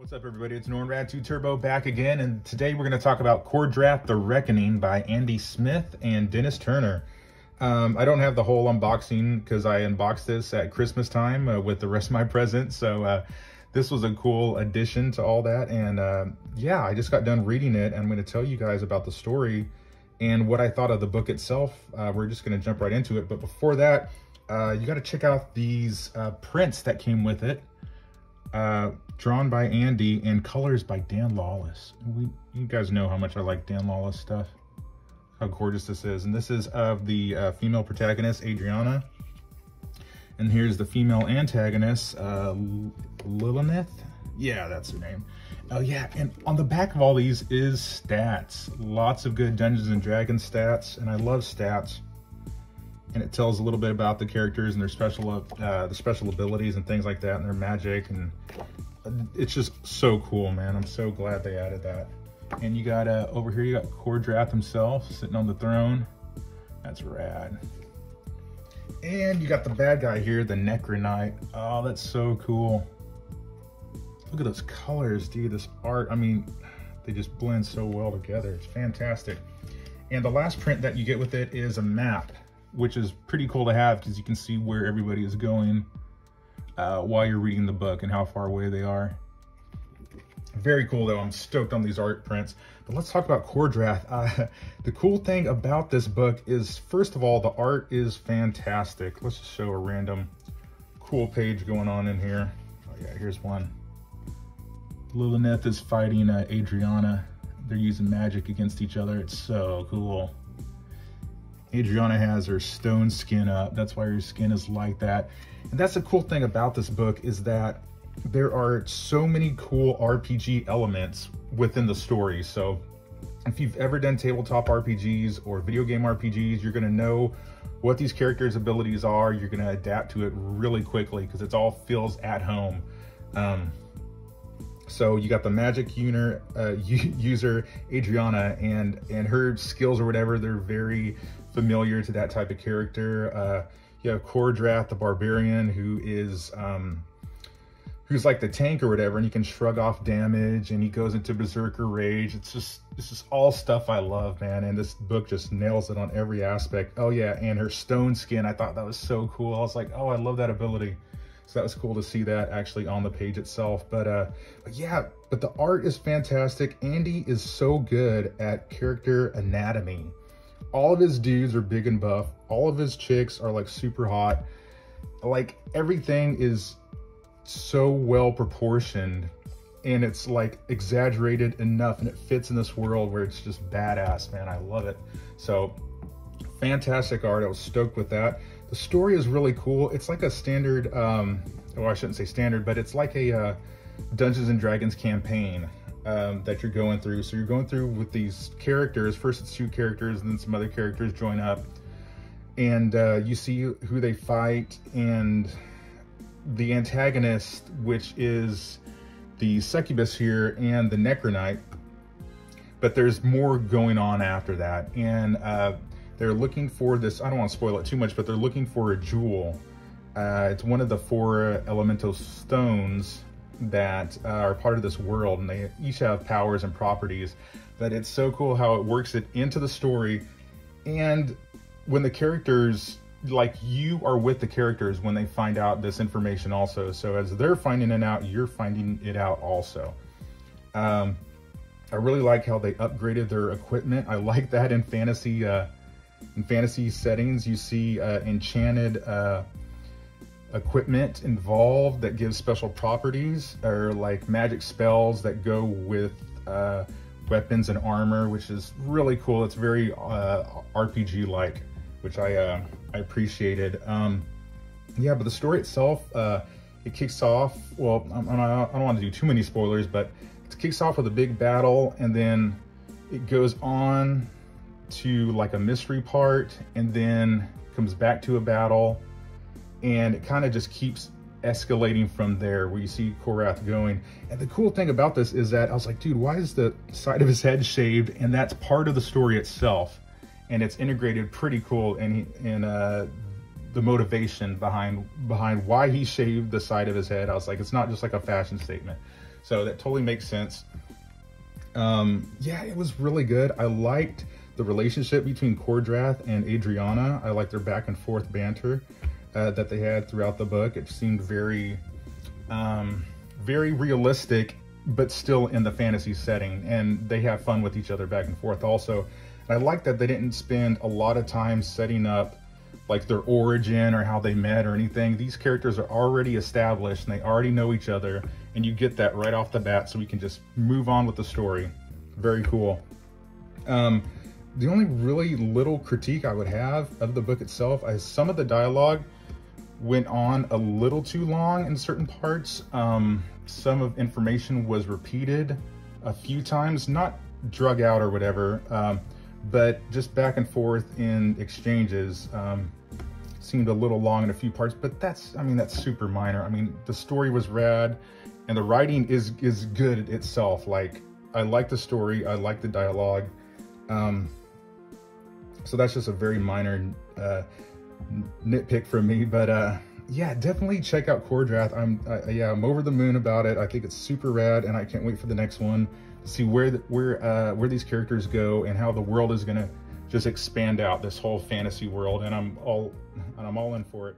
What's up, everybody? It's Rad2 Turbo back again, and today we're going to talk about KOR-DRATH The Reckoning by Andy Smith and Dennis Turner. I don't have the whole unboxing because I unboxed this at Christmas time with the rest of my presents, so this was a cool addition to all that. And yeah, I just got done reading it, and I'm going to tell you guys about the story and what I thought of the book itself. We're just going to jump right into it, but before that, you got to check out these prints that came with it. Drawn by Andy and colors by Dan Lawless. You guys know how much I like Dan Lawless stuff. How gorgeous this is. And this is of the female protagonist, Adriana. And here's the female antagonist, Lilith. Yeah, that's her name. Oh yeah, and on the back of all these is stats. Lots of good Dungeons and Dragons stats, and I love stats. And it tells a little bit about the characters and their special abilities and things like that, and their magic, and it's just so cool, man. I'm so glad they added that. And you got over here, you got KOR-DRATH himself sitting on the throne. That's rad. And you got the bad guy here, the Necro Knight. Oh, that's so cool. Look at those colors, dude. This art, I mean, they just blend so well together. It's fantastic. And the last print that you get with it is a map, which is pretty cool to have because you can see where everybody is going while you're reading the book and how far away they are. Very cool, though. I'm stoked on these art prints. But let's talk about KOR-DRATH. The cool thing about this book is, first of all, the art is fantastic. Let's just show a random cool page going on in here. Oh yeah, here's one. Lilith is fighting Adriana. They're using magic against each other. It's so cool. Adriana has her stone skin up. That's why her skin is like that. And that's the cool thing about this book, is that there are so many cool RPG elements within the story. So if you've ever done tabletop RPGs or video game RPGs, you're going to know what these characters' abilities are. You're going to adapt to it really quickly because it all feels at home. So you got the magic user Adriana, and her skills or whatever, they're very familiar to that type of character. You have KOR-DRATH the barbarian, who's like the tank or whatever, and he can shrug off damage, and he goes into berserker rage. It's just all stuff I love, man. And this book just nails it on every aspect. Oh yeah, and her stone skin, I thought that was so cool. I was like, oh, I love that ability. So that was cool to see that actually on the page itself. But yeah, but the art is fantastic. Andy is so good at character anatomy. All of his dudes are big and buff. All of his chicks are like super hot. Like everything is so well proportioned, and it's like exaggerated enough, and it fits in this world where it's just badass, man. I love it. So fantastic art. I was stoked with that. The story is really cool. It's like a standard, well, I shouldn't say standard, but it's like a Dungeons and Dragons campaign that you're going through. So you're going through with these characters. First it's 2 characters, and then some other characters join up, and you see who they fight, and the antagonist, which is the succubus here, and the Necro Knight. But there's more going on after that, and they're looking for this, I don't want to spoil it too much, but they're looking for a jewel. It's one of the 4 elemental stones that are part of this world, and they each have powers and properties. But it's so cool how it works it into the story. And when the characters, like, you are with the characters when they find out this information also. So as they're finding it out, you're finding it out also. I really like how they upgraded their equipment. I like that in fantasy settings. You see enchanted equipment involved that gives special properties, or like magic spells that go with weapons and armor, which is really cool. It's very RPG-like, which I appreciated. Yeah, but the story itself, it kicks off, well, I don't want to do too many spoilers, but it kicks off with a big battle, and then it goes on to like a mystery part, and then comes back to a battle, and it kind of just keeps escalating from there, where you see KOR-DRATH going. And the cool thing about this is that I was like, dude, why is the side of his head shaved? And that's part of the story itself, and it's integrated pretty cool in the motivation behind why he shaved the side of his head. I was like, it's not just like a fashion statement. So that totally makes sense. Yeah, it was really good. I liked the relationship between KOR-DRATH and Adriana. I liked their back and forth banter that they had throughout the book. It seemed very, very realistic, but still in the fantasy setting, and they have fun with each other back and forth also. And I like that they didn't spend a lot of time setting up like their origin or how they met or anything. These characters are already established and they already know each other, and you get that right off the bat, so we can just move on with the story. Very cool. The only really little critique I would have of the book itself is some of the dialogue went on a little too long in certain parts. Some of information was repeated a few times, not drug out or whatever, but just back and forth in exchanges. Seemed a little long in a few parts, but that's, I mean, that's super minor. I mean, the story was rad and the writing is good itself. Like, I like the story, I like the dialogue. So that's just a very minor nitpick from me, but yeah, definitely check out KOR-DRATH. I'm over the moon about it. I think it's super rad, and I can't wait for the next one to see where these characters go and how the world is gonna just expand out, this whole fantasy world, and I'm all in for it.